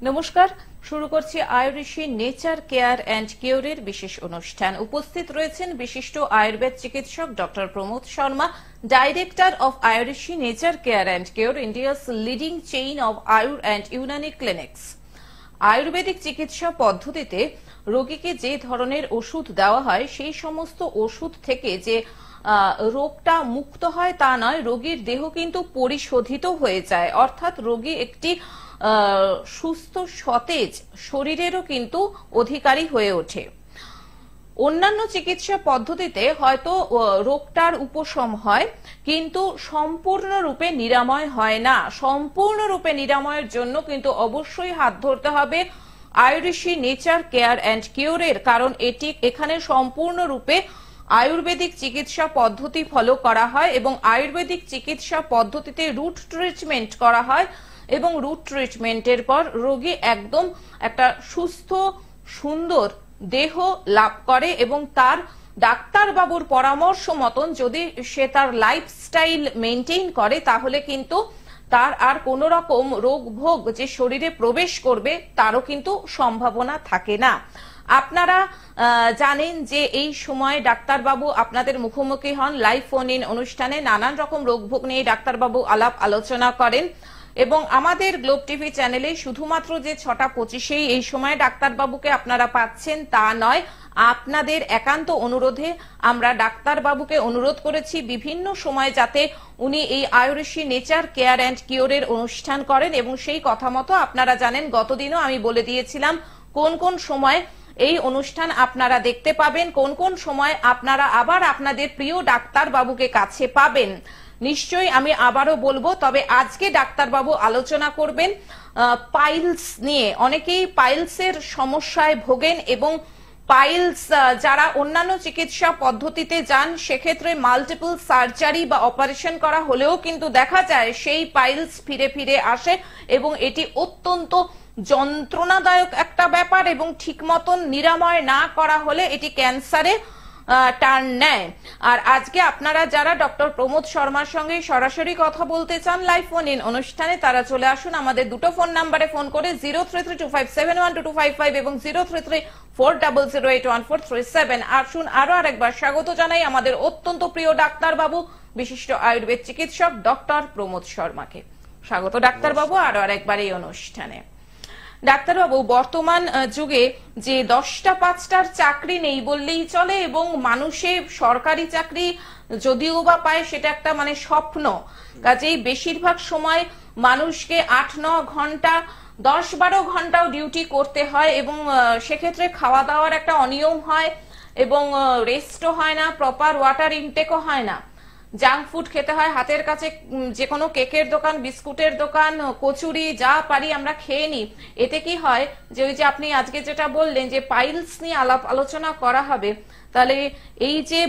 নমস্কার, শুরু করছি আয়ুর্ঋষি নেচার কেয়ার অ্যান্ড কিওরের বিশেষ অনুষ্ঠান। উপস্থিত রয়েছেন বিশিষ্ট আয়ুর্বেদ চিকিৎসক doctor Pramod Sharma, director of Ayurrishi nature care and cure, India's leading chain of Ayur and Unani clinics. Ayurvedic চিকিৎসা পদ্ধতিতে রোগীকে যে ধরনের ওষুধ দেওয়া হয় সেই সমস্ত ওষুধ থেকে যে রোগটা মুক্ত হয় তা নয়, রোগীর দেহ কিন্তু পরিশোধিত হয়ে যায়, অর্থাৎ রোগী একটি সুস্থ সতেজ শরীরেরও কিন্তু অধিকারী হয়ে ওঠে। অন্যান্য চিকিৎসা পদ্ধতিতে হয়তো রোগটার উপশম হয়, কিন্তু সম্পূর্ণরূপে নিরাময় হয় না। সম্পূর্ণরূপে নিরাময়ের জন্য কিন্তু অবশ্যই হাত ধরতে হবে আয়ুর্ঋষি নেচার কেয়ার অ্যান্ড কিওরের, কারণ এখানে সম্পূর্ণরূপে আয়ুর্বেদিক চিকিৎসা পদ্ধতি ফলো করা হয় এবং আয়ুর্বেদিক চিকিৎসা পদ্ধতিতে রুট ট্রিটমেন্ট করা হয় এবং রুট ট্রিটমেন্টের পর রোগী একদম একটা সুস্থ সুন্দর দেহ লাভ করে এবং তার ডাক্তারবাবুর পরামর্শ মতন যদি সে তার লাইফস্টাইল মেনটেন করে তাহলে কিন্তু তার আর কোনো রকম রোগ ভোগ যে শরীরে প্রবেশ করবে তারও কিন্তু সম্ভাবনা থাকে না। আপনারা জানেন যে এই সময় ডাক্তারবাবু আপনাদের মুখোমুখি হন লাইভ ফোন ইন অনুষ্ঠানে, নানান রকম রোগ ভোগ নিয়ে ডাক্তারবাবু আলাপ আলোচনা করেন এবং আমাদের গ্লোব টিভি চ্যানেলে শুধুমাত্র যে 6:25 এই সময় ডাক্তারবাবুকে আপনারা পাচ্ছেন তা নয়, আপনাদের একান্ত অনুরোধে আমরা ডাক্তারবাবুকে অনুরোধ করেছি বিভিন্ন সময় যাতে উনি এই আয়ুর্ঋষি নেচার কেয়ার অ্যান্ড কিওরের অনুষ্ঠান করেন এবং সেই কথা মতো আপনারা জানেন গতদিনও আমি বলে দিয়েছিলাম কোন কোন সময় এই অনুষ্ঠান আপনারা দেখতে পাবেন, কোন কোন সময় আপনারা আবার আপনাদের প্রিয় ডাক্তারবাবুকে কাছে পাবেন। নিশ্চয়ই আমি আবারও বলবো, তবে আজকে ডাক্তারবাবু আলোচনা করবেন পাইলস নিয়ে। অনেকেই পাইলসের সমস্যায় ভোগেন এবং পাইলস যারা অন্যান্য চিকিৎসা পদ্ধতিতে যান সেক্ষেত্রে মাল্টিপল সার্জারি বা অপারেশন করা হলেও কিন্তু দেখা যায় সেই পাইলস ফিরে ফিরে আসে এবং এটি অত্যন্ত যন্ত্রণাদায়ক একটা ব্যাপার এবং ঠিক মতন নিরাময় না করা হলে এটি ক্যান্সারে টার্ন নেয়। আর আজকে আপনারা যারা ডক্টর প্রমোদ শর্মার সঙ্গে সরাসরি কথা বলতে চান লাইভ ফোন ইন অনুষ্ঠানে তারা চলে আসুন আমাদের দুটো ফোন নাম্বারে ফোন করে 0332571255 এবং 0334008143 আসুন আরো আরেকবার স্বাগত জানাই আমাদের অত্যন্ত প্রিয় ডাক্তারবাবু বিশিষ্ট আয়ুর্বেদ চিকিৎসক ডক্টর প্রমোদ শর্মাকে। স্বাগত ডাক্তারবাবু আরো আরেকবার এই অনুষ্ঠানে। ডাক্তারবাবু, বর্তমান যুগে যে 10টা 5টার চাকরি নেই বললেই চলে এবং মানুষের সরকারি চাকরি যদিও বা পায় সেটা একটা মানে স্বপ্ন, কাজেই বেশিরভাগ সময় মানুষকে 8-9 ঘন্টা 10-12 ঘন্টাও ডিউটি করতে হয় এবং সেক্ষেত্রে খাওয়া দাওয়ার একটা অনিয়ম হয় এবং রেস্টও হয় না, প্রপার ওয়াটার ইনটেকও হয় না, জাঙ্ক ফুড খেতে হয়, হাতের কাছে যে কোনো কেকের দোকান, বিস্কুটের দোকান, কচুরি যা পারি আমরা খেয়ে নিই। এতে কি হয় যে ওই যে আপনি আজকে যেটা বললেন যে পাইলস নিয়ে আলাপ আলোচনা করা হবে, তাহলে এই যে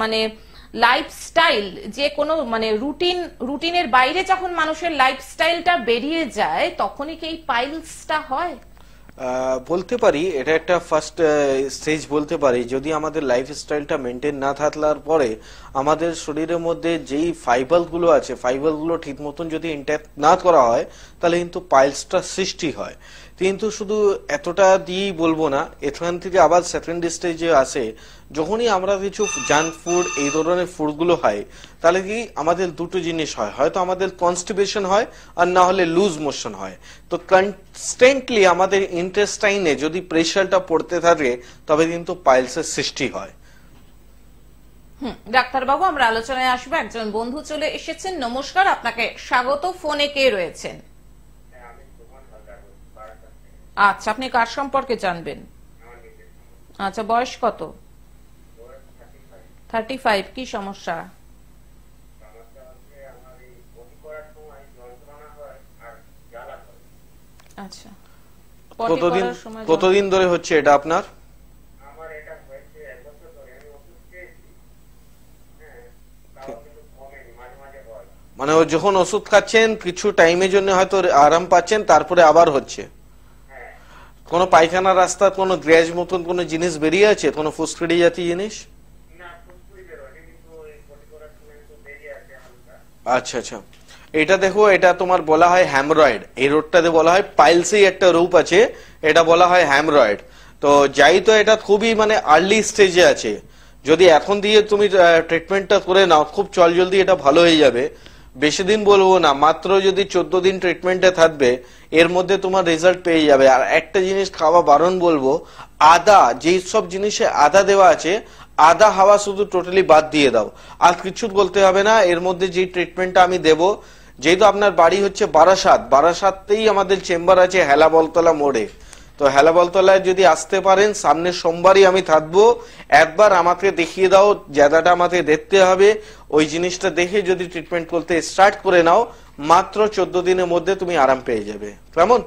মানে লাইফস্টাইল যে কোনো মানে রুটিনের বাইরে যখন মানুষের লাইফস্টাইলটা বেরিয়ে যায় তখনই কি এই পাইলসটা হয়? বলতে পারি এটা একটা ফার্স্ট স্টেজ বলতে পারি। যদি আমাদের লাইফস্টাইলটা মেনটেন না থাকলার পরে আমাদের শরীরের মধ্যে যেই ফাইবারগুলো আছে ফাইবারগুলো ঠিক মতন যদি ইনট্যাক্ট না করা হয় তাহলে কিন্তু পাইলসটা সৃষ্টি হয়। কিন্তু শুধু এতটা দিয়েই বলবো না, এখান থেকে আবার সেকেন্ড স্টেজে আসে যখনই আমরা কিছু জাঙ্ক ফুড এই ধরনের ফুডগুলো হয় তাহলে কি আমাদের দুটো জিনিস হয়, হয়তো আমাদের কনস্টিপেশন হয় আর না হলে লুজ মোশন হয়। তো কনস্ট্যান্টলি আমাদের ইন্টেস্টাইনে যদি প্রেশারটা পড়তে থাকে তবে কিন্তু পাইলসের সৃষ্টি হয়। ডাক্তারবাবু আমরা আলোচনায় আসবো। একজন বন্ধু চলে এসেছেন, নমস্কার, আপনাকে স্বাগত। ফোনে কে রয়েছেন? আচ্ছা, আপনি কার সম্পর্কে জানবেন? আচ্ছা, বয়স কত? 35। কি সমস্যা? আচ্ছা, কতদিন ধরে হচ্ছে এটা আপনার? মানে যখন ওষুধ খাচ্ছেন কিছু টাইমের জন্য হয়তো আরাম পাচ্ছেন, তারপরে আবার হচ্ছে? কোন পায়খানা রাস্তা কোন গ্যাস মতন কোন জিনিস বেরিয়ে আছে, কোন ফুসকুড়ি জাতীয় জিনিস? আচ্ছা আচ্ছা, এটা দেখো, এটা তোমার বলা হয় হ্যামরয়েড, এই রোগটাতে বলা হয় পাইলসই একটা রূপ আছে, এটা বলা হয় হ্যামরয়েড। তো যাই তো এটা খুবই মানে আর্লি স্টেজে আছে, যদি এখন দিয়ে তুমি ট্রিটমেন্টটা করে নাও খুব জলদি এটা ভালো হয়ে যাবে। বেশি দিন বলবো না, মাত্র যদি 14 দিন ট্রিটমেন্টে থাকবে এর মধ্যে তোমার রেজাল্ট পেয়ে যাবে। আর একটা জিনিস খাওয়া বারণ বলবো, আদা, যেই সব জিনিসে আদা দেওয়া আছে আদা হাওয়া শুধু টোটালি বাদ দিয়ে দাও, আর কিছু বলতে হবে না। এর মধ্যে যে ট্রিটমেন্টটা আমি দেব, যেহেতু আপনার বাড়ি হচ্ছে বারাসাতেই আমাদের চেম্বার আছে হেলাবলতলা মোড়ে, তো হেলাবলতলায় যদি আসতে পারেন সামনের সোমবারই আমি থাকবো। একবার আমাকে দেখিয়ে দাও, জায়গাটা আমাকে দেখতে হবে, ওই জিনিসটা দেখে যদি ট্রিটমেন্ট করতে স্টার্ট করে নাও মাত্র 14 দিনের মধ্যে তুমি আরাম পেয়ে যাবে। কেমন?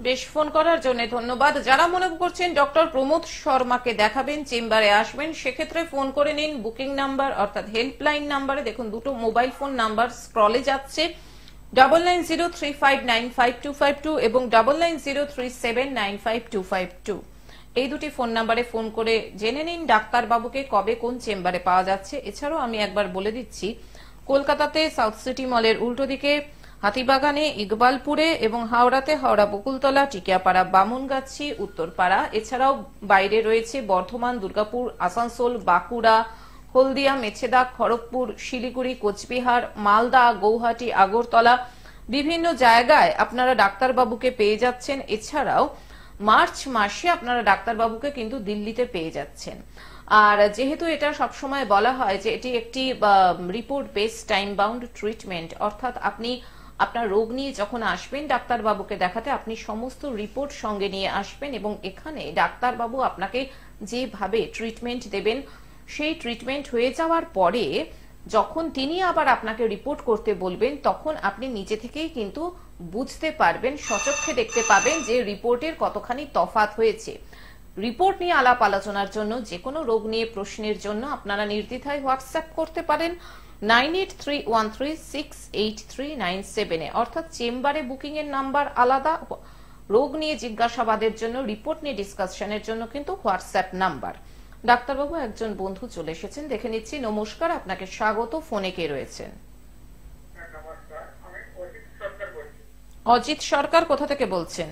বেশ, ফোন করার জন্য ধন্যবাদ। যারা মনে করছেন ডক্টর প্রমোদ শর্মাকে দেখাবেন, চেম্বারে আসবেন, সেক্ষেত্রে ফোন করে নিন বুকিং নাম্বার অর্থাৎ হেল্পলাইন নাম্বারে। দেখুন দুটো মোবাইল ফোন নাম্বার স্ক্রলে যাচ্ছে, 9903595252 এবং 9903795252। এই দুটি ফোন নাম্বারে ফোন করে জেনে নিন ডাক্তার বাবুকে কবে কোন চেম্বারে পাওয়া যাচ্ছে। এছাড়াও আমি একবার বলে দিচ্ছি, কলকাতাতে সাউথ সিটি মলের উল্টো দিকে, হাতিবাগানে, ইকবালপুরে এবং হাওড়াতে হাওড়া বকুলতলা, টিকিয়াপাড়া, বামুনগাছি, উত্তরপাড়া। এছাড়াও বাইরে রয়েছে বর্ধমান, দুর্গাপুর, আসানসোল, বাঁকুড়া, হলদিয়া, মেছেদা, খড়গপুর, শিলিগুড়ি, কোচবিহার, মালদা, গৌহাটি, আগরতলা, বিভিন্ন জায়গায় আপনারা ডাক্তারবাবুকে পেয়ে যাচ্ছেন। এছাড়াও মার্চ মাসে আপনারা ডাক্তারবাবুকে কিন্তু দিল্লিতে পেয়ে যাচ্ছেন। আর যেহেতু এটা সবসময় বলা হয় যে এটি একটি report based time bound treatment, অর্থাৎ আপনি আপনার রোগ নিয়ে যখন আসবেন ডাক্তারবাবুকে দেখাতে আপনি সমস্ত রিপোর্ট সঙ্গে নিয়ে আসবেন এবং এখানে ডাক্তারবাবু আপনাকে যেভাবে ট্রিটমেন্ট দেবেন সেই ট্রিটমেন্ট হয়ে যাওয়ার পরে যখন তিনি আবার আপনাকে রিপোর্ট করতে বলবেন তখন আপনি নিজে থেকেই কিন্তু বুঝতে পারবেন, সচক্ষে দেখতে পাবেন যে রিপোর্টের কতখানি তফাৎ হয়েছে। রিপোর্ট নিয়ে আলাপ আলোচনার জন্য, যে কোনো রোগ নিয়ে প্রশ্নের জন্য আপনারা নির্দ্বিধায় হোয়াটসঅ্যাপ করতে পারেন 9831368397 অর্থাৎ চেম্বারে বুকিং এর নাম্বার আলাদা, রোগ নিয়ে জিজ্ঞাসাবাদের জন্য, রিপোর্ট নিয়ে ডিসকাশনের জন্য কিন্তু হোয়াটসঅ্যাপ নাম্বার। ডাক্তারবাবু একজন বন্ধু চলে এসেছেন, দেখে নিচ্ছি। নমস্কার, আপনাকে স্বাগত। ফোনে কে রয়েছেন? অজিত সরকার। কোথা থেকে বলছেন?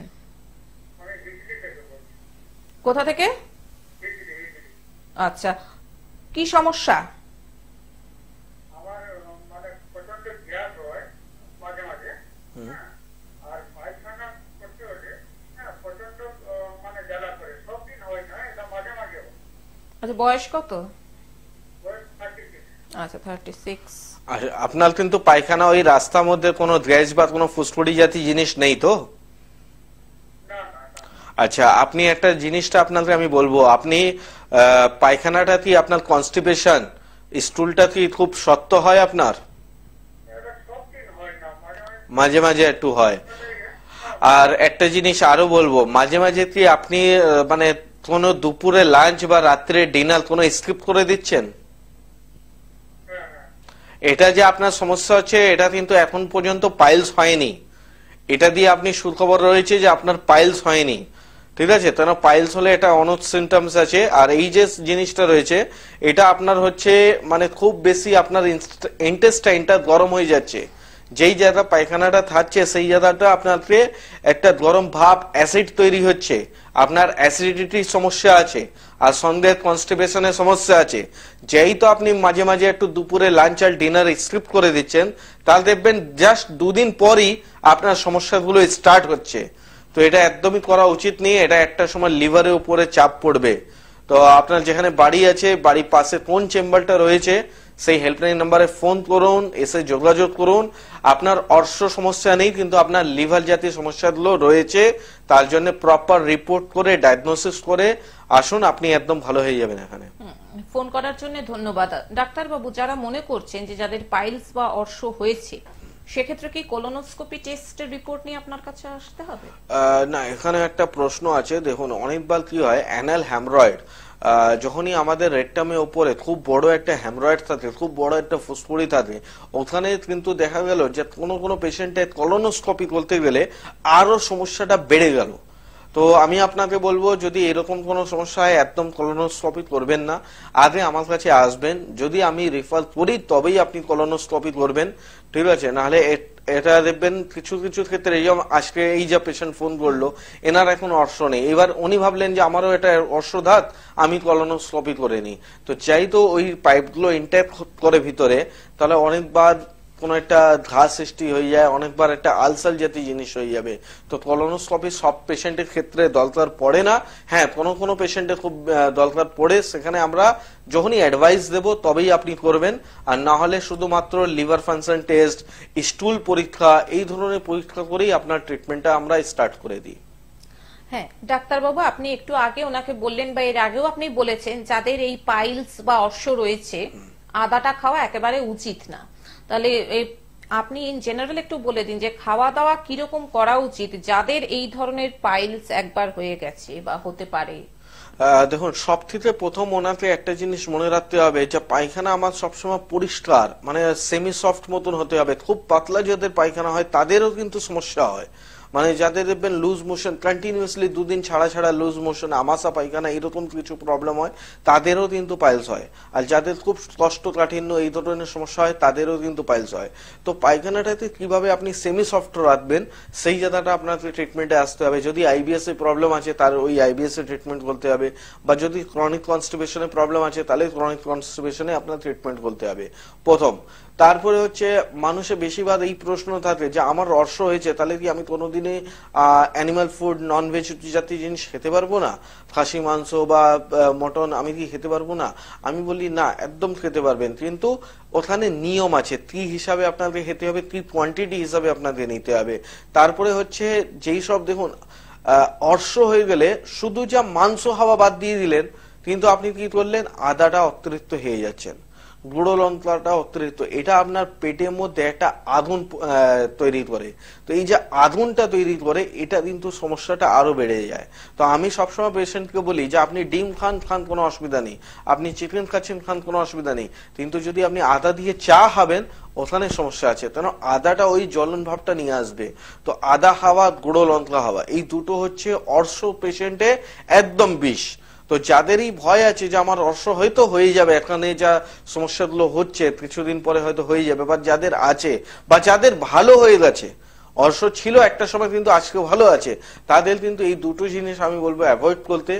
কোথা থেকে? আচ্ছা, কি সমস্যা? আচ্ছা, বয়স কত? আচ্ছা, 36। আপনার কিন্তু পায়খানা ওই রাস্তার মধ্যে কোনো গ্যাস বা কোনো ফুসফুড়ি জাতীয় জিনিস নেই তো? আচ্ছা, আপনি একটা জিনিসটা আপনাকে আমি বলবো, আপনি পায়খানাটা কি আপনার কনস্টিপেশন, স্টুলটা কি খুব শক্ত হয় আপনার? মাঝে মাঝে একটু হয়। আর একটা জিনিস আরো বলবো, মাঝে মাঝে কি আপনি মানে কোনো দুপুরে লাঞ্চ বা রাত্রে ডিনার কোনো স্কিপ করে দিচ্ছেন? এটা যে আপনার সমস্যা হচ্ছে এটা কিন্তু এখন পর্যন্ত পাইলস হয়নি, এটা দিয়ে আপনি সুখবর রয়েছে যে আপনার পাইলস হয়নি, ঠিক আছে? তাহলে পাইলস হলে এটা অনেক সিমটমস আছে। আর এই যে জিনিসটা রয়েছে এটা আপনার হচ্ছে মানে খুব বেশি আপনার ইন্টেস্টাইনটা গরম হয়ে যাচ্ছে, যেই জায়গা পায়খানাটা থাকছে সেই জায়গাটা আপনাকে একটা গরম ভাব অ্যাসিড তৈরি হচ্ছে, আপনার অ্যাসিডিটির সমস্যা আছে আর সঙ্গে কনস্টিপেশনের সমস্যা আছে। যেই তো আপনি মাঝে মাঝে একটু দুপুরে লাঞ্চ আর ডিনার স্কিপ করে দিচ্ছেন তাহলে দেখবেন জাস্ট 2 দিন পরই আপনার সমস্যাগুলো স্টার্ট হচ্ছে। তো এটা একদমই করা উচিত নেই, এটা একটা সময় লিভারের উপরে চাপ পড়বে। তো আপনার যেখানে বাড়ি আছে বাড়ির পাশে কোন চেম্বারটা রয়েছে সেই হেল্পলাইন নাম্বারে ফোন করুন, এসে যোগাযোগ করুন। আপনার অর্শ সমস্যা নেই কিন্তু আপনার লিভার জাতীয় সমস্যাগুলো রয়েছে, তার জন্য প্রপার রিপোর্ট করে ডায়াগনোসিস করে আসুন, আপনি একদম ভালো হয়ে যাবেন। এখানে ফোন করার জন্য ধন্যবাদ। ডাক্তারবাবু, যারা মনে করছেন যে যাদের পাইলস বা অর্শ হয়েছে সেক্ষেত্রে কি কোলোনোস্কোপি টেস্টের রিপোর্ট নিয়ে আপনার কাছে আসতে হবে? না, এখানে একটা প্রশ্ন আছে। দেখুন, অনেকবার কি হয় অ্যানাল হ্যামরয়েড, যখনই আমাদের রেকটামের উপরে খুব বড় একটা হ্যামরয়েড থাকে, খুব বড় একটা ফুসফুড়ি থাকে, ওখানে কিন্তু দেখা গেল যে কোনো কোনো পেশেন্টের কোলোনোস্কোপি করতে গেলে আরো সমস্যাটা বেড়ে গেল। তো আমি আপনাকে বলবো যদি এরকম কোনো সমস্যা হয় একদম কলোনোস্কপি করবেন না, আগে আমার কাছে আসবেন, যদি আমি রেফার করি তবেই আপনি কলোনোস্কপি করবেন, ঠিক আছে? নাহলে এটা দেখবেন কিছু কিছু ক্ষেত্রে আজকে এই যে পেশেন্ট ফোন করলো এনার এখন অর্শ নেই, এবার উনি ভাবলেন যে আমারও এটা অর্শধাত, আমি কলোনোস্কপি করে নিই, তো চাই তো ওই পাইপগুলো ইনট্যাক্ট করে ভিতরে, তাহলে অনেকবার কোন একটা ঘা সৃষ্টি হয়ে যায়, অনেকবার একটা আলসার জাতীয় জিনিস হয়ে যাবে। তো কলোনোস্কপি সব পেশেন্টের ক্ষেত্রে দরকার পড়ে না, হ্যাঁ কোনো কোনো পেশেন্টে খুব দরকার পড়ে, সেখানে আমরা যখনই অ্যাডভাইস দেব তবেই আপনি করবেন, আর না হলে শুধুমাত্র লিভার ফাংশন টেস্ট, স্টুল পরীক্ষা, এই ধরনের পরীক্ষা করেই আপনার ট্রিটমেন্টটা আমরা স্টার্ট করে দিই। হ্যাঁ ডাক্তারবাবু, আপনি একটু আগে ওনাকে বললেন বা এর আগেও আপনি বলেছেন যাদের এই পাইলস বা অর্শ রয়েছে আদাটা খাওয়া একেবারে উচিত না, তাহলে আপনি ইন জেনারেল একটু বলে দিন যে খাওয়া দাওয়া কিরকম করা উচিত যাদের এই ধরনের পাইলস একবার হয়ে গেছে বা হতে পারে? দেখুন, সব থেকে প্রথম ওনাকে একটা জিনিস মনে রাখতে হবে যে পায়খানা আমার সবসময় পরিষ্কার, মানে সেমি সফট মতন হতে হবে। খুব পাতলা যাদের পায়খানা হয় তাদেরও কিন্তু সমস্যা হয়, মানে যাদের দেখবেন লুজ মোশন কন্টিনিউয়াসলি দুদিন ছাড়া ছাড়া লুজ মোশন, আমাশা পায়খানা, এরকম কিছু প্রবলেম হয়, তাদেরও কিন্তু পাইলস হয়। আর যাদের খুব কষ্টকাঠিন্য এই ধরনের সমস্যা হয় তাদেরও কিন্তু পাইলস হয়। তো পায়খানাটাতে কিভাবে আপনি সেমি সফট রাখবেন সেই জায়গাটা আপনাকে ট্রিটমেন্টে আসতে হবে। যদি আইবিএস এর প্রবলেম আছে তার ওই আইবিএস এর ট্রিটমেন্ট করতে হবে, বা যদি ক্রনিক কনস্টিপেশনের প্রবলেম আছে তাহলে ক্রনিক কনস্টিপেশনে আপনার ট্রিটমেন্ট করতে হবে প্রথম। তারপরে হচ্ছে মানুষের বেশিরভাগ এই প্রশ্ন থাকে যে আমার অর্শ হয়েছে তাহলে কি আমি কোনোদিনে অ্যানিমাল ফুড নন ভেজ জাতীয় জিনিস খেতে পারবো না, খাসি মাংস বা মটন আমি কি খেতে পারবো না? আমি বলি না, একদম খেতে পারবেন, কিন্তু ওখানে নিয়ম আছে, কি হিসাবে আপনাকে খেতে হবে, কি কোয়ান্টিটি হিসাবে আপনাকে নিতে হবে। তারপরে হচ্ছে যেই সব দেখুন অর্শ হয়ে গেলে শুধু যা মাংস খাওয়া বাদ দিয়ে দিলেন, কিন্তু আপনি কি করলেন, আদাটা অতিরিক্ত হয়ে যাচ্ছেন, গুঁড়ো লঙ্কাটা অতিরিক্ত, এটা আপনার পেটের মধ্যে একটা আগুন তৈরি করে। তো এই যে আগুনটা তৈরি করে এটা কিন্তু সমস্যাটা আরো বেড়ে যায়। তো আমি সবসময় পেশেন্টকে বলি যে আপনি ডিম খান, খান কোনো অসুবিধা নেই, আপনি চিকেন খাচ্ছেন, খান কোনো অসুবিধা নেই, কিন্তু যদি আপনি আদা দিয়ে চা খাবেন ওখানে সমস্যা আছে, কেন আদাটা ওই জ্বলন ভাবটা নিয়ে আসবে। তো আদা খাওয়া, গুঁড়ো লঙ্কা খাওয়া, এই দুটো হচ্ছে অর্শ পেশেন্টে একদম বিষ। তো যাদেরই ভয় আছে যে আমার অর্শ হয়তো হয়ে যাবে, এখানে যা সমস্যাগুলো হচ্ছে কিছুদিন পরে হয়তো হয়ে যাবে, বা যাদের আছে বা যাদের ভালো হয়ে গেছে, অর্শ ছিল একটা সময় কিন্তু আজকে ভালো আছে, তাদের কিন্তু এই দুটো জিনিস আমি বলবো অ্যাভয়েড করতে।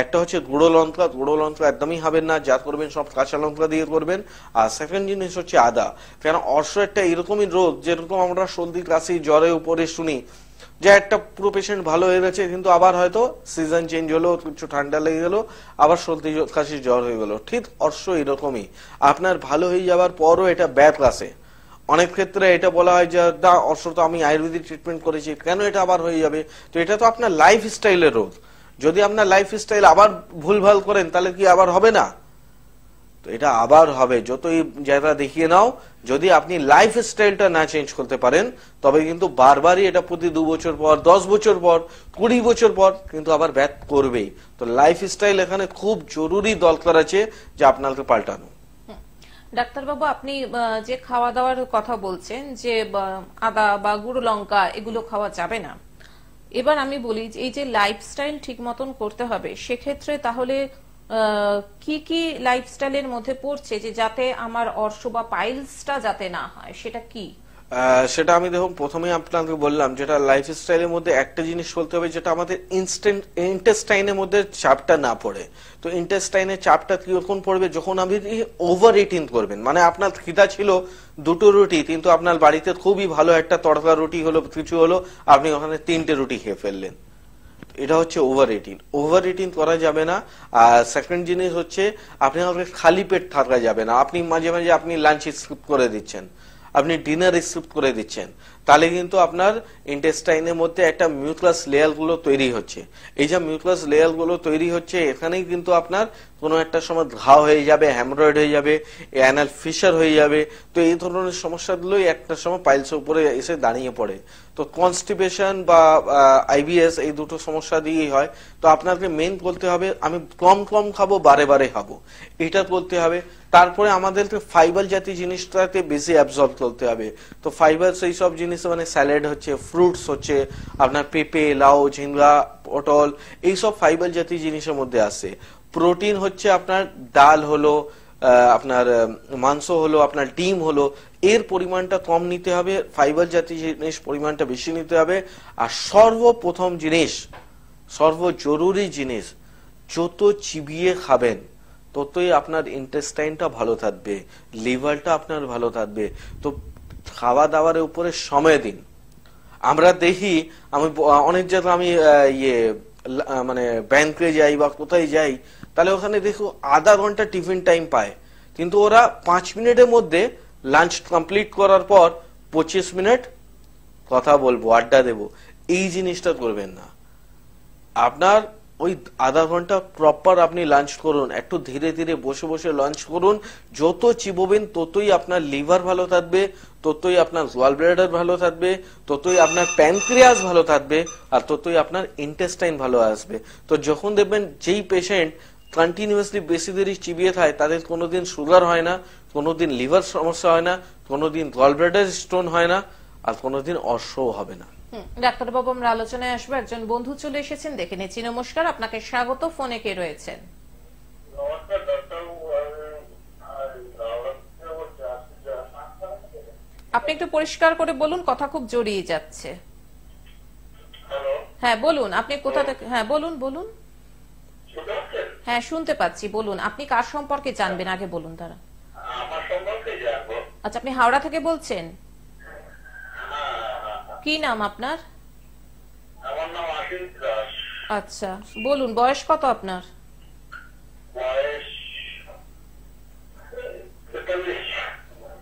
একটা হচ্ছে গুঁড়ো লঙ্কা, গুঁড়ো লঙ্কা একদমই খাবেন না, যা করবেন সব কাঁচা লঙ্কা দিয়ে করবেন। আর সেকেন্ড জিনিস হচ্ছে আদা, কেন অর্শ একটা এরকমই রোগ যেরকম আমরা সর্দি কাশি জ্বরের উপরে শুনি যে একটা পুরো পেশেন্ট ভালো হয়ে গেছে কিন্তু আবার হয়তো সিজন চেঞ্জ হলো, কিছু ঠান্ডা লেগে গেল, আবার সর্দি কাশি জ্বর হয়ে গেল। ঠিক অর্শ এরকমই, আপনার ভালো হয়ে যাওয়ার পরও এটা ব্যাক আসে। অনেক ক্ষেত্রে এটা বলা হয় যে দা অর্শ তো আমি আয়ুর্বেদিক ট্রিটমেন্ট করেছি, কেন এটা আবার হয়ে যাবে? তো এটা তো আপনার লাইফ স্টাইলের রোগ, যদি আপনার লাইফ স্টাইল আবার ভুলভাল করেন তাহলে কি আবার হবে না? তো এটা আবার হবে, যতই জায়গা দেখিয়ে নাও, যদি আপনি লাইফ স্টাইলটা না চেঞ্জ করতে পারেন তবে কিন্তু বারবারই এটা প্রতি 2 বছর পর, 10 বছর পর, 20 বছর পর কিন্তু আবার ব্যাক করবেই। তো লাইফ স্টাইল এখানে খুব জরুরি দরকার আছে যে আপনাকে পাল্টানো। ডাক্তারবাবু, আপনি যে খাওয়া দাওয়ার কথা বলছেন যে আদা বা গুঁড়ো লঙ্কা এগুলো খাওয়া যাবে না, এবার আমি বলি এই যে লাইফস্টাইল ঠিক মতন করতে হবে, সেক্ষেত্রে তাহলে কি কি লাইফস্টাইলের মধ্যে পড়ছে যে যাতে আমার অর্শ বা পাইলসটা যাতে না হয়, সেটা কি? সেটা আমি দেখুন প্রথমেই আপনাকে বললাম, যেটা লাইফস্টাইলের মধ্যে একটা জিনিস বলতে হবে, যেটা আমাদের ইন্টেস্টাইনের মধ্যে চাপটা না পড়ে। তো ইন্টেস্টাইনের চাপটা কিরকম পড়বে, যখন আপনি ওভার ইটিং করবেন, মানে আপনার খিদা ছিল 2টো রুটি, কিন্তু আপনার বাড়িতে খুবই ভালো একটা তড়কা রুটি হলো, কিছু হলো, আপনি ওখানে 3টে রুটি খেয়ে ফেললেন, এটা হচ্ছে ওভার ইটিং। ওভার ইটিং করা যাবে না। আর সেকেন্ড জিনিস হচ্ছে আপনি খালি পেট থাকা যাবে না, আপনি মাঝে মাঝে আপনি লাঞ্চ স্কিপ করে দিচ্ছেন, আপনি ডিনার স্কিপ করে দিচ্ছেন, তাহলে কিন্তু আপনার ইন্টেস্টাইনের মধ্যে একটা মিউকাস লেয়ার গুলো তৈরি হচ্ছে। এই যে মিউকাস লেয়ার গুলো তৈরি হচ্ছে, এখানেই কিন্তু আপনার কোনো একটা সময় ঘা হয়ে যাবে, হ্যামরয়েড হয়ে যাবে, অ্যানাল ফিশার হয়ে যাবে। তো এই ধরনের সমস্যাগুলোই একটা সময় পাইলসের উপরে এসে দাঁড়িয়ে পড়ে। তো কনস্টিপেশন বা আইবিএস এই দুটো সমস্যা দিয়েই হয়। তো আপনাকে মেন বলতে হবে আমি কম কম খাবো, বারে বারে খাবো, এটা বলতে হবে। তারপরে আমাদেরকে ফাইবার জাতীয় জিনিসটাতে বেশি অ্যাবজর্ব করতে হবে। তো ফাইবার সেই সব জিনিস মানে স্যালাড হচ্ছে, ফ্রুটস হচ্ছে, আপনার পেঁপে, লাউ, ঝিঙ্গা, পটল, এইসব ফাইবার জাতীয় জিনিসের মধ্যে আসে। প্রোটিন হচ্ছে আপনার ডাল হলো, আপনার মাংস হলো, আপনার ডিম হলো, এর পরিমাণটা কম নিতে হবে, ফাইবার জাতীয় জিনিস পরিমাণটা বেশি নিতে হবে। আর সর্বপ্রথম জিনিস, সর্বজরুরি জিনিস, যত চিবিয়ে খাবেন ততই আপনার ইন্টেস্টাইনটা ভালো থাকবে, লিভারটা আপনার ভালো থাকবে। তো খাওয়া দাওয়ার উপরে সময় দিন। আমরা দেখি, আমি অনেক জায়গায় আমি মানে ব্যাংকে যাই বা কোথায় যাই, তাহলে ওখানে দেখো আধা ঘন্টা টিফিন টাইম পায়, কিন্তু ওরা 5 মিনিটের মধ্যে লাঞ্চ কমপ্লিট করার পর 25 মিনিট কথা বলবো, আড্ডা দেবো। এই জিনিসটা করবেন না। আপনার ওই আধা ঘন্টা প্রপার আপনি লাঞ্চ করুন, একটু ধীরে ধীরে বসে বসে লাঞ্চ করুন। যত চিবোবেন ততই আপনার লিভার ভালো থাকবে, ততই আপনার গল ব্লাডার ভালো থাকবে, ততই আপনার প্যানক্রিয়াস ভালো থাকবে, আর ততই আপনার ইন্টেস্টাইন ভালো আসবে। তো যখন দেখবেন যেই পেশেন্ট কন্টিনিউয়াসলি বেশি দেরি চিবিয়ে খায়, তাদের কোনোদিন সুগার হয় না, কোনোদিন লিভার সমস্যা হয় না, কোনোদিন গল ব্লাডার স্টোন হয় না, আর কোনোদিন অর্শও হবে না। ডাক্তারবাবু, আমরা আলোচনায় আসবো। একজন বন্ধু চলে এসেছেন, দেখে নিচ্ছি। নমস্কার, আপনাকে স্বাগত। ফোনে কে রয়েছেন? আপনি একটু পরিষ্কার করে বলুন, কথা খুব জড়িয়ে যাচ্ছে। হ্যাঁ বলুন, আপনি কোথা থেকে? হ্যাঁ বলুন বলুন। হ্যাঁ শুনতে পাচ্ছি, বলুন। আপনি কার সম্পর্কে জানবেন আগে বলুন। তারা আমার সম্পর্কে জানবো। আচ্ছা, আপনি হাওড়া থেকে বলছেন? কি নাম আপনার? আমার নাম আশিস দাস। আচ্ছা বলুন, বয়স কত আপনার? বয়স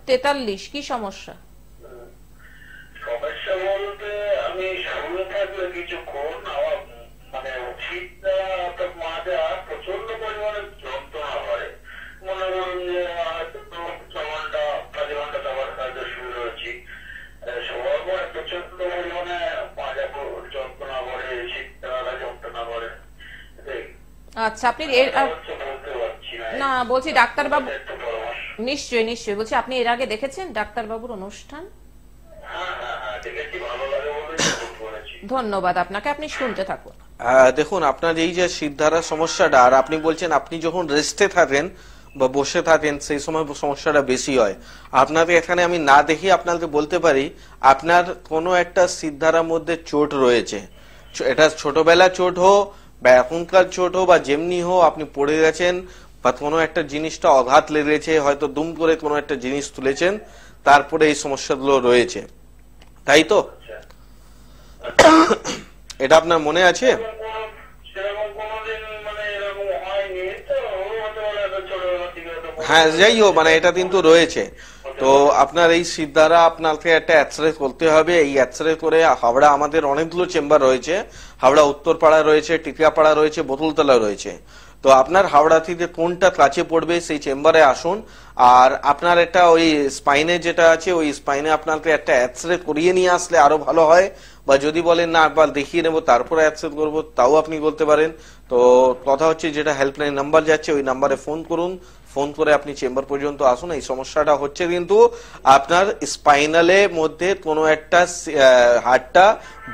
43। কি সমস্যা? সমস্যা বলতে আমি শুয়ে থাকলে কিছুক্ষণ আমার মানে শীতটা মাজা প্রচন্ড পরিমাণে যন্ত্রণা হয়। মনে করুন যে হয়তো 6 ঘন্টা 5 ঘন্টা যাওয়ার কাজে শুরু রয়েছি, সবার পরে প্রচন্ড পরিমাণে মাজা যন্ত্রণা করে, শীতটা যন্ত্রণা করে। আচ্ছা, আপনি বলতে পারছি না, বলছি ডাক্তারবাবু, একটু পরামর্শ। নিশ্চয়ই নিশ্চয়ই, বলছি আপনি এর আগে দেখেছেন ডাক্তারবাবুর অনুষ্ঠান? হ্যাঁ দেখেছি, ভালো লাগে বলেই ফোন করেছি। ধন্যবাদ আপনাকে, আপনি শুনতে থাকুন। দেখুন, আপনার এই যে শিরদাঁড়ার সমস্যাটা, আর আপনি বলছেন আপনি যখন রেস্টে থাকেন বা বসে থাকেন সেই সময় সমস্যাটা বেশি হয়। আপনাকে এখানে আমি না দেখি আপনাকে বলতে পারি আপনার কোনো একটা শিরদাঁড়ার মধ্যে চোট রয়েছে। এটা ছোটবেলা চোট হোক বা এখনকার চোট হোক বা যেমনি হোক, আপনি পড়ে গেছেন বা কোনো একটা জিনিসটা আঘাত লেগেছে, হয়তো দুম করে কোনো একটা জিনিস তুলেছেন, তারপরে এই সমস্যাগুলো রয়েছে, তাই তো? এটা আপনার মনে আছে? হ্যাঁ যাই হোক, মানে এটা কিন্তু রয়েছে। তো আপনার এই শিরদাঁড়া আপনাকে একটা এক্সরে করতে হবে। এই এক্সরে করে হাওড়া আমাদের অনেকগুলো চেম্বার রয়েছে, হাওড়া উত্তরপাড়া রয়েছে, টিকিয়াপাড়া রয়েছে, বোতলতলা রয়েছে। তো আপনার হাওড়া থেকে কোনটা কাছে পড়বে সেই চেম্বারে আসুন। আর আপনার একটা ওই স্পাইনে যেটা আছে, ওই স্পাইনে আপনাকে একটা এক্সরে করিয়ে নিয়ে আসলে আরো ভালো হয়, বা যদি বলেন না একবার দেখিয়ে নেবো তারপরে এক্সরে করবো, তাও আপনি বলতে পারেন। তো কথা হচ্ছে, যেটা হেল্পলাইন নাম্বার যাচ্ছে ওই নাম্বারে ফোন করুন, ফোন করে আপনি চেম্বার পর্যন্ত আসুন। এই সমস্যাটা হচ্ছে কিন্তু আপনার স্পাইনালের মধ্যে কোনো একটা হাড়টা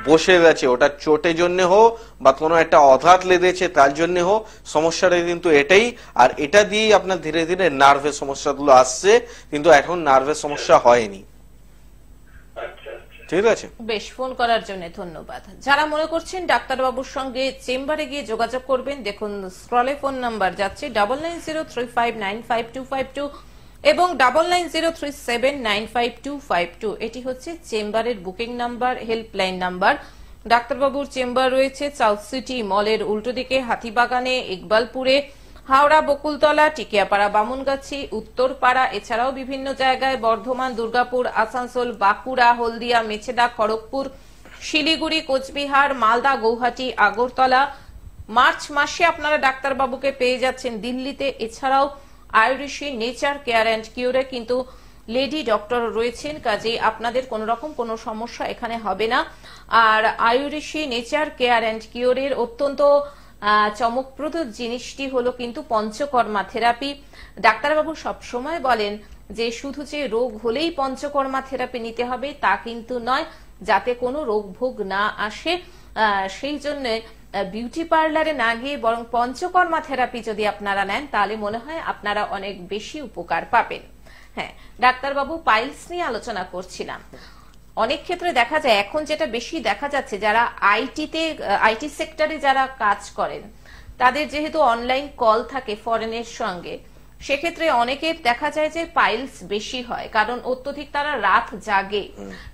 বসে গেছে, ওটা চোটের জন্য হোক বা কোনো একটা আঘাত লেগেছে তার জন্য হোক, সমস্যাটা কিন্তু এটাই। আর এটা দিয়েই আপনার ধীরে ধীরে নার্ভের সমস্যাগুলো আসছে, কিন্তু এখন নার্ভের সমস্যা হয়নি। ঠিক আছে, বেশ, ফোন করার জন্য ধন্যবাদ। যারা মনে করছেন ডাক্তারবাবুর সঙ্গে চেম্বারে গিয়ে যোগাযোগ করবেন, দেখুন স্ক্রলে ফোন নাম্বার যাচ্ছে 9903595252 এবং 9903795252। এটি হচ্ছে চেম্বারের বুকিং নাম্বার, হেল্পলাইন নাম্বার। ডাক্তারবাবুর চেম্বার রয়েছে সাউথ সিটি মলের উল্টো দিকে, হাতিবাগানে, ইকবালপুরে, হাওড়া বকুলতলা, টিকিয়াপাড়া, বামুনগাছি, উত্তরপাড়া, এছাড়াও বিভিন্ন জায়গায় বর্ধমান, দুর্গাপুর, আসানসোল, বাঁকুড়া, হলদিয়া, মেছেদা, খড়গপুর, শিলিগুড়ি, কোচবিহার, মালদা, গৌহাটি, আগরতলা। মার্চ মাসে আপনারা ডাক্তারবাবুকে পেয়ে যাচ্ছেন দিল্লিতে। এছাড়াও আয়ুরিশি নেচার কেয়ার অ্যান্ড কিউরে কিন্তু লেডি ডক্টর রয়েছেন, কাজেই আপনাদের কোন রকম কোনো সমস্যা এখানে হবে না। আর আয়ুরিশি নেচার কেয়ার অ্যান্ড কিউরের অত্যন্ত চমকপ্রদ জিনিসটি হলো কিন্তু পঞ্চকর্মা থেরাপি। ডাক্তারবাবু সবসময় বলেন যে শুধু যে রোগ হলেই পঞ্চকর্মা থেরাপি নিতে হবে তা কিন্তু নয়, যাতে কোনো রোগ ভোগ না আসে সেই জন্য বিউটি পার্লারে না গিয়ে বরং পঞ্চকর্মা থেরাপি যদি আপনারা নেন তাহলে মনে হয় আপনারা অনেক বেশি উপকার পাবেন। হ্যাঁ ডাক্তারবাবু, পাইলস নিয়ে আলোচনা করছিলাম। অনেক ক্ষেত্রে দেখা যায় এখন যেটা বেশি দেখা যাচ্ছে, যারা আইটি সেক্টরে যারা কাজ করেন তাদের যেহেতু অনলাইন কল থাকে ফরেনের সঙ্গে, সেক্ষেত্রে অনেকের দেখা যায় যে পাইলস বেশি হয়, কারণ অত্যধিক তারা রাত জাগে।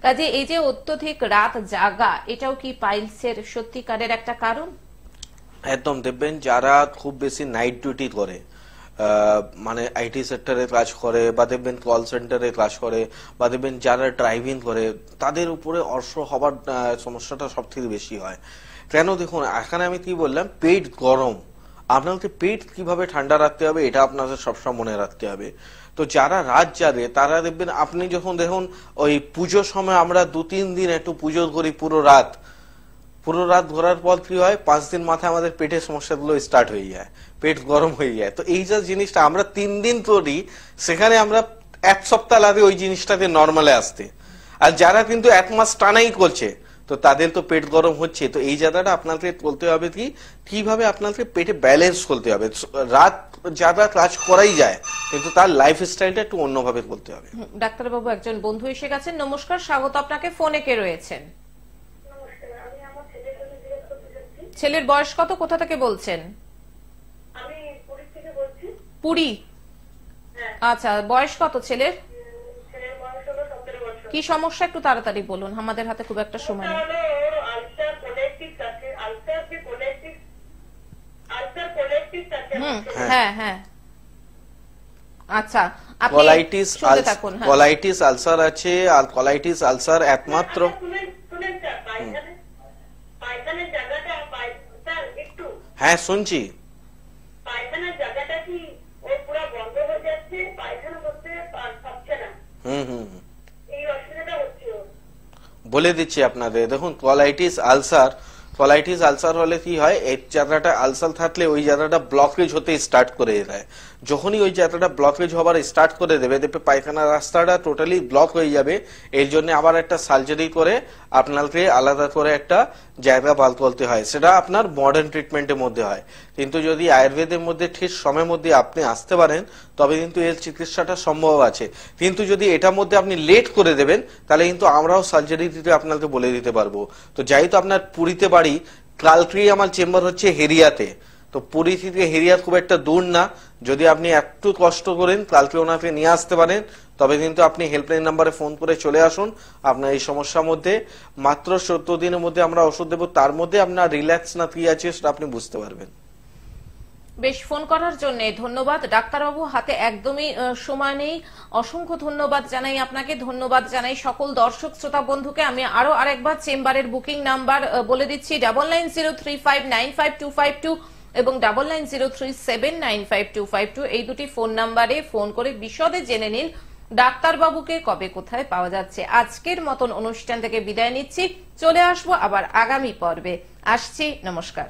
কাজে এই যে অত্যধিক রাত জাগা, এটাও কি পাইলসের সত্যিকারের একটা কারণ? একদম। দেখবেন যারা খুব বেশি নাইট ডিউটি করে, মানে আইটি সেক্টরে কাজ করে, বা দেখবেন কল সেন্টারে কাজ করে, বা দেখবেন যারা ড্রাইভিং করে, তাদের উপরে অর্শ হবার সমস্যাটা সব থেকে বেশি হয়। কেন দেখুন, এখানে আমি কি বললাম, পেট গরম, আপনাকে পেট কিভাবে ঠান্ডা রাখতে হবে এটা আপনাদের সবসময় মনে রাখতে হবে। তো যারা রাত জাগে তারা দেখবেন, আপনি যখন দেখুন ওই পুজোর সময় আমরা 2-3 দিন একটু পুজো করি পুরো রাত ঘোরার পর কি হয়, 5 দিন মাথায় আমাদের পেটের সমস্যাগুলো স্টার্ট হয়ে যায়, পেট গরম হয়ে যায়। তো এই যে জিনিসটা আমরা 3 দিন করি, সেখানে আমরা 1 সপ্তাহ লাগে ওই জিনিসটাকে নর্মালে আসতে। আর যারা কিন্তু 1 মাস টানাই করছে, তো তাদের তো পেট গরম হচ্ছে। তো এই জায়গাটা আপনাকে বলতে হবে কি, কিভাবে আপনাকে পেটে ব্যালেন্স করতে হবে। রাত যারা কাজ করাই যায়, কিন্তু তার লাইফ স্টাইলটা একটু অন্যভাবে করতে হবে। ডাক্তারবাবু, একজন বন্ধু এসে গেছেন। নমস্কার, স্বাগত আপনাকে। ফোনে কে রয়েছেন? ছেলের বয়স কত, কোথা থেকে বলছেন? আমি পুরী থেকে বলছি। পুরী? আচ্ছা, বয়স কত ছেলের? ছেলের বয়স হলো 17 বছর। কি সমস্যা একটু তাড়াতাড়ি বলুন, আমাদের হাতে খুব একটা সময় নেই। আলসার কোলাইটিস আছে, আলসার কোলাইটিস আছে। হ্যাঁ হ্যাঁ, আচ্ছা, আপনি শুনতে থাকুন। কোলাইটিস আলসার আছে, আর কোলাইটিস আলসার একমাত্র শুনেন স্যার, পায়খানার জায়গাটা স্যার একটু। হ্যাঁ শুনছি। পায়খানার জায়গাটা কি ওর পুরো বন্ধ হয়ে যাচ্ছে, পায়খানা করতে পারছে না। এই অসুবিধাটা হচ্ছে ওর। বলে দিচ্ছি আপনাদের। দেখুন, কোলাইটিস আলসার হলে কি হয়, এই জায়গাটা আলসার থাকলে ওই জায়গাটা ব্লকেজ হতে স্টার্ট করে দেয়। যখনই ওই জায়গাটা ব্লকেজ হবার স্টার্ট করে দেবে, দেখবে পায়খানা রাস্তাটা টোটালি ব্লক হয়ে যাবে। এর জন্য আবার একটা সার্জারি করে আপনাকে আলাদা করে একটা জায়গা বার করতে হয়। সেটা আপনার মডার্ন ট্রিটমেন্টের মধ্যে হয়। কিন্তু যদি আয়ুর্বেদের মধ্যে ঠিক সময়ের মধ্যে আপনি আসতে পারেন, তবে কিন্তু এর চিকিৎসাটা সম্ভব আছে। কিন্তু যদি এটার মধ্যে আপনি লেট করে দেবেন, তাহলে কিন্তু আমরাও সার্জারি দিতে আপনাকে বলে দিতে পারবো। তো যেহেতু আপনার পুরীতে বাড়ি, কালকেই আমার চেম্বার হচ্ছে হেরিয়াতে। তো পুরী থেকে হেরিয়া খুব একটা দূর না। যদি আপনি একটু কষ্ট করেন, কালকে ওনাকে নিয়ে আসতে পারেন, তবে কিন্তু আপনি হেল্পলাইন নাম্বারে ফোন করে চলে আসুন। আপনার এই সমস্যার মধ্যে মাত্র 14 দিনের মধ্যে আমরা ওষুধ দেবো, তার মধ্যে আপনার রিল্যাক্স না কি আছে সেটা আপনি বুঝতে পারবেন। বেশ, ফোন করার জন্য ধন্যবাদ ডাক্তারবাবু। হাতে একদমই সময় নেই। অসংখ্য ধন্যবাদ জানাই আপনাকে, ধন্যবাদ জানাই সকল দর্শক শ্রোতা বন্ধুকে। আমি আরো আরেকবার চেম্বারের বুকিং নাম্বার বলে দিচ্ছি, 9903595252 এবং 9903795252। এই দুটি ফোন নাম্বারে ফোন করে বিশদে জেনে নিন ডাক্তারবাবুকে কবে কোথায় পাওয়া যাচ্ছে। আজকের মতন অনুষ্ঠান থেকে বিদায় নিচ্ছি, চলে আসবো আবার আগামী পর্বে। আসছি, নমস্কার।